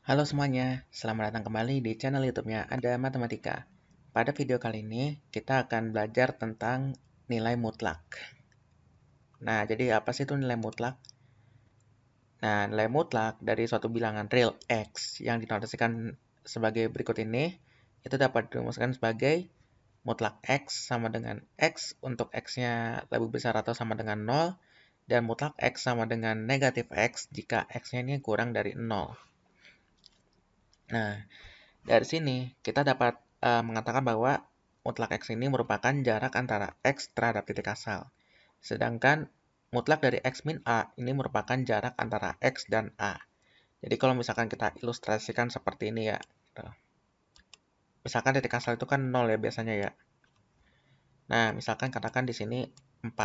Halo semuanya, selamat datang kembali di channel YouTube-nya Ada Matematika. Pada video kali ini, kita akan belajar tentang nilai mutlak. Nah, jadi apa sih itu nilai mutlak? Nah, nilai mutlak dari suatu bilangan real X yang dinotasikan sebagai berikut ini, itu dapat dirumuskan sebagai mutlak X sama dengan X untuk X-nya lebih besar atau sama dengan 0, dan mutlak X sama dengan negatif X jika X-nya ini kurang dari 0. Nah, dari sini, kita dapat mengatakan bahwa mutlak X ini merupakan jarak antara X terhadap titik asal. Sedangkan mutlak dari X min A ini merupakan jarak antara X dan A. Jadi kalau misalkan kita ilustrasikan seperti ini ya. Gitu. Misalkan titik asal itu kan 0 ya biasanya ya. Nah, misalkan katakan di sini 4.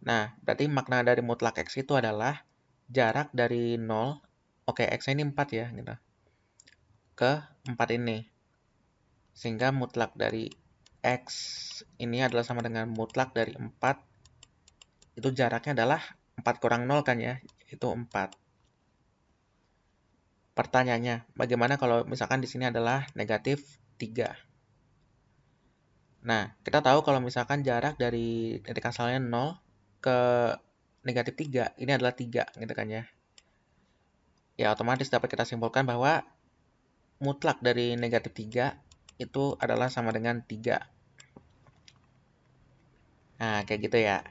Nah, berarti makna dari mutlak X itu adalah jarak dari 0, oke X ini 4 ya, gitu, ke 4 ini. Sehingga mutlak dari X ini adalah sama dengan mutlak dari 4. Itu jaraknya adalah 4 kurang 0 kan ya. Itu 4. Pertanyaannya, bagaimana kalau misalkan di sini adalah negatif 3? Nah, kita tahu kalau misalkan jarak dari titik asalnya 0 ke negatif 3, ini adalah 3 gitu kan ya. Ya, otomatis dapat kita simpulkan bahwa mutlak dari negatif 3 itu adalah sama dengan 3. Nah, kayak gitu ya.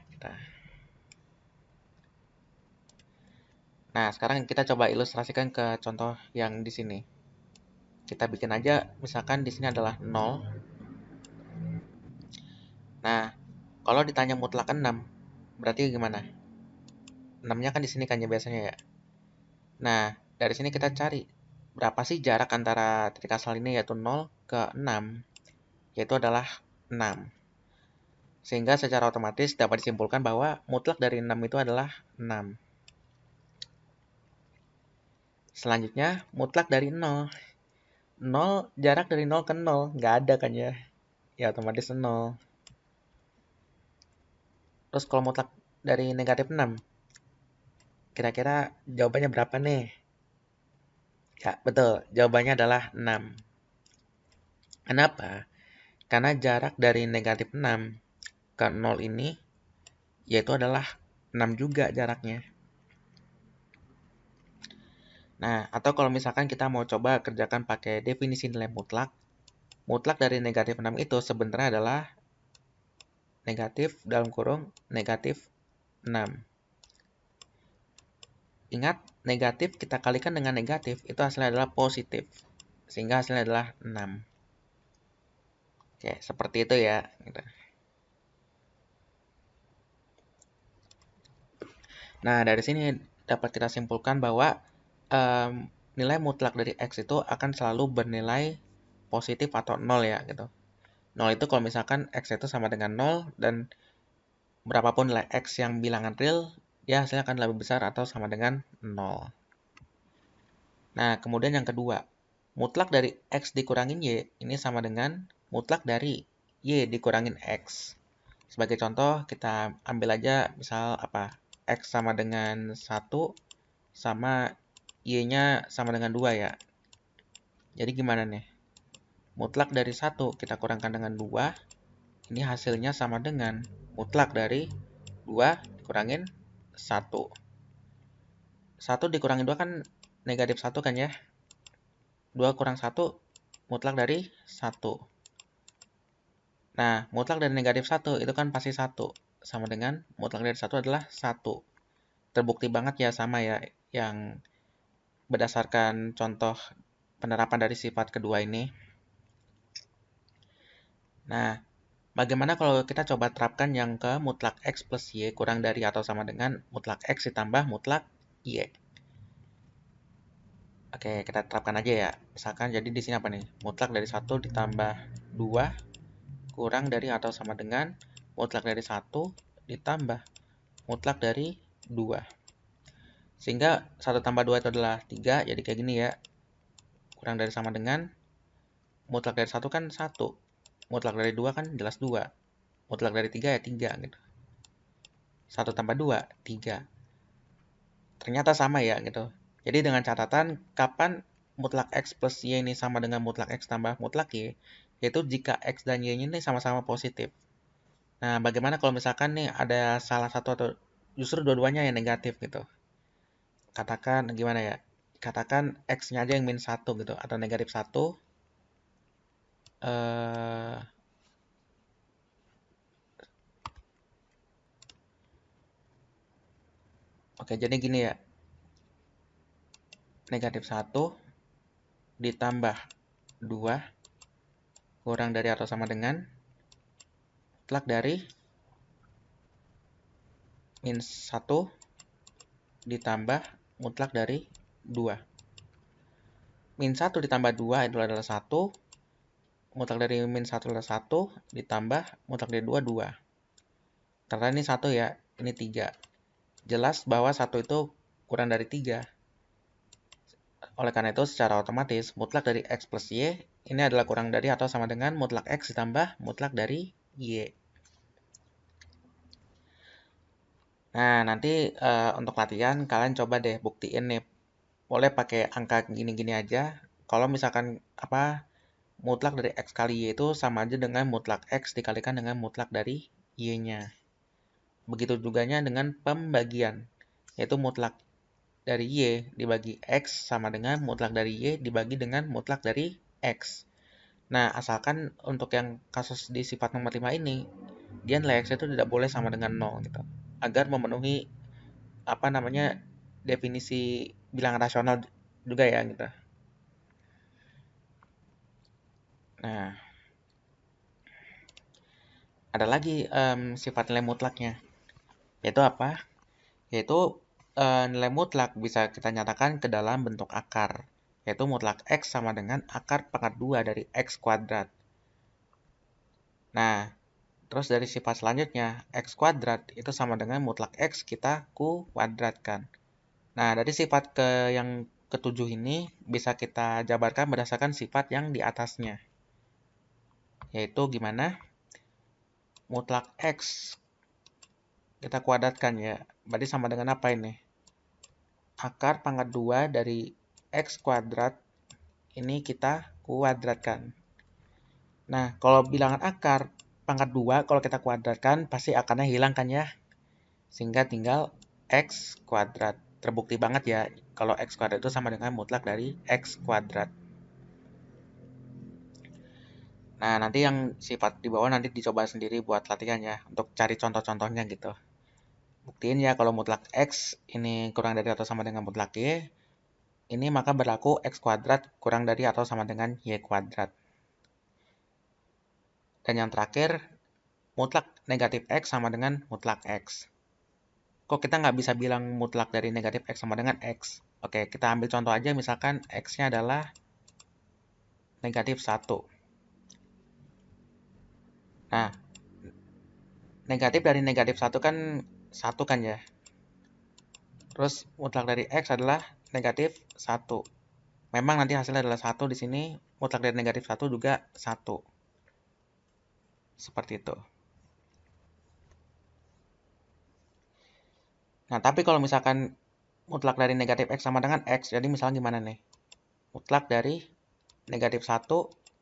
Nah, sekarang kita coba ilustrasikan ke contoh yang di sini. Kita bikin aja, misalkan di sini adalah 0. Nah, kalau ditanya mutlak 6, berarti gimana? 6-nya kan di sini kan ya biasanya ya. Nah, dari sini kita cari berapa sih jarak antara titik asal ini yaitu 0 ke 6, yaitu adalah 6. Sehingga secara otomatis dapat disimpulkan bahwa mutlak dari 6 itu adalah 6. Selanjutnya, mutlak dari 0. 0, jarak dari 0 ke 0, nggak ada kan ya. Ya otomatis 0. Terus kalau mutlak dari negatif 6, kira-kira jawabannya berapa nih? Ya, betul. Jawabannya adalah 6. Kenapa? Karena jarak dari negatif 6 ke 0 ini, yaitu adalah 6 juga jaraknya. Nah, atau kalau misalkan kita mau coba kerjakan pakai definisi nilai mutlak, mutlak dari negatif 6 itu sebenarnya adalah negatif dalam kurung negatif 6. Ingat, negatif kita kalikan dengan negatif, itu hasilnya adalah positif. Sehingga hasilnya adalah 6. Oke, seperti itu ya. Gitu. Nah, dari sini dapat kita simpulkan bahwa nilai mutlak dari X itu akan selalu bernilai positif atau 0 ya. Gitu. 0 itu kalau misalkan X itu sama dengan 0 dan berapapun nilai X yang bilangan real, ya hasilnya akan lebih besar atau sama dengan 0. Nah, kemudian yang kedua, mutlak dari X dikurangin Y ini sama dengan mutlak dari Y dikurangin X. Sebagai contoh, kita ambil aja misal apa? X sama dengan 1 sama Y-nya sama dengan 2 ya. Jadi gimana nih? Mutlak dari 1 kita kurangkan dengan 2, ini hasilnya sama dengan mutlak dari 2 dikurangin 1. 1 dikurangin 2 kan negatif 1 kan ya. 2 kurang 1 mutlak dari 1. Nah, mutlak dari negatif 1 itu kan pasti 1. Sama dengan mutlak dari 1 adalah 1. Terbukti banget ya sama ya yang berdasarkan contoh penerapan dari sifat kedua ini. Nah, bagaimana kalau kita coba terapkan yang ke mutlak X plus Y kurang dari atau sama dengan mutlak X ditambah mutlak Y? Oke, kita terapkan aja ya. Misalkan jadi di sini apa nih? Mutlak dari 1 ditambah 2 kurang dari atau sama dengan mutlak dari 1 ditambah mutlak dari 2. Sehingga 1 tambah 2 itu adalah 3, jadi kayak gini ya. Kurang dari sama dengan mutlak dari 1 kan 1. Mutlak dari 2 kan jelas 2. Mutlak dari 3 ya 3 gitu. 1 tambah 2, 3. Ternyata sama ya gitu. Jadi dengan catatan kapan mutlak X plus Y ini sama dengan mutlak X tambah mutlak Y, yaitu jika X dan Y ini sama-sama positif. Nah, bagaimana kalau misalkan nih ada salah satu atau justru dua-duanya yang negatif gitu. Katakan gimana ya? Katakan X-nya aja yang min 1 gitu, atau negatif 1. Eh, oke, jadi gini ya. Negatif 1 ditambah 2 kurang dari atau sama dengan mutlak dari min 1 ditambah mutlak dari 2. Min 1 ditambah 2 itu adalah 1. Mutlak dari min 1 adalah 1. Ditambah mutlak dari 2, 2. Karena ini 1 ya, ini 3. Jelas bahwa 1 itu kurang dari 3. Oleh karena itu, secara otomatis, mutlak dari X plus Y ini adalah kurang dari atau sama dengan mutlak X ditambah mutlak dari Y. Nah, nanti untuk latihan, kalian coba deh buktiin nih. Boleh pakai angka gini-gini aja. Kalau misalkan mutlak dari X kali Y itu sama aja dengan mutlak X dikalikan dengan mutlak dari Y-nya. Begitu juganya dengan pembagian, yaitu mutlak dari Y dibagi X sama dengan mutlak dari Y dibagi dengan mutlak dari X. Nah, asalkan untuk yang kasus di sifat nomor 5 ini, dia nilai X itu tidak boleh sama dengan 0 gitu. Agar memenuhi definisi bilangan rasional juga ya gitu. Nah, ada lagi sifat nilai mutlaknya. Yaitu apa? Yaitu nilai mutlak bisa kita nyatakan ke dalam bentuk akar. Yaitu mutlak X sama dengan akar pangkat 2 dari X kuadrat. Nah, terus dari sifat selanjutnya, X kuadrat itu sama dengan mutlak X kita kuadratkan. Nah, dari sifat yang ketujuh ini bisa kita jabarkan berdasarkan sifat yang di atasnya. Yaitu gimana? Mutlak X kita kuadratkan ya. Berarti sama dengan apa ini? Akar pangkat 2 dari X kuadrat ini kita kuadratkan. Nah, kalau bilangan akar pangkat 2 kalau kita kuadratkan pasti akarnya hilang kan ya? Sehingga tinggal X kuadrat. Terbukti banget ya kalau X kuadrat itu sama dengan mutlak dari X kuadrat. Nah, nanti yang sifat di bawah nanti dicoba sendiri buat latihan ya, untuk cari contoh-contohnya gitu. Buktiin ya kalau mutlak X ini kurang dari atau sama dengan mutlak Y, ini maka berlaku X kuadrat kurang dari atau sama dengan Y kuadrat. Dan yang terakhir, mutlak negatif X sama dengan mutlak X. Kok kita nggak bisa bilang mutlak dari negatif X sama dengan X? Oke, kita ambil contoh aja, misalkan X-nya adalah negatif 1. Nah, negatif dari negatif 1 kan 1 kan ya. Terus mutlak dari X adalah negatif 1. Memang nanti hasilnya adalah 1 di sini, mutlak dari negatif 1 juga 1. Seperti itu. Nah, tapi kalau misalkan mutlak dari negatif X sama dengan X, jadi misalnya gimana nih? Mutlak dari negatif 1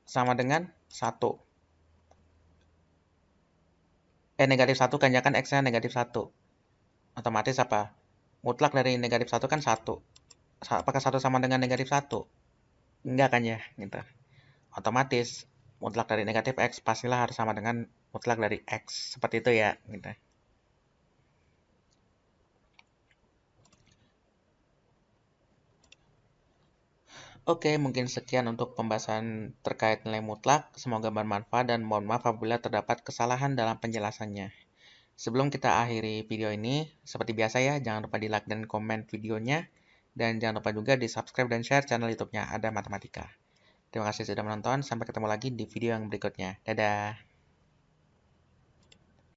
sama dengan 1. Negatif 1 kan ya kan X-nya negatif 1. Otomatis apa? Mutlak dari negatif 1 kan 1. Apakah 1 sama dengan negatif 1? Enggak kan ya, gitu. Otomatis mutlak dari negatif X pastilah harus sama dengan mutlak dari X. Seperti itu ya, gitu. Oke, mungkin sekian untuk pembahasan terkait nilai mutlak. Semoga bermanfaat dan mohon maaf apabila terdapat kesalahan dalam penjelasannya. Sebelum kita akhiri video ini, seperti biasa ya, jangan lupa di like dan komen videonya. Dan jangan lupa juga di subscribe dan share channel YouTube-nya Ada Matematika. Terima kasih sudah menonton, sampai ketemu lagi di video yang berikutnya. Dadah!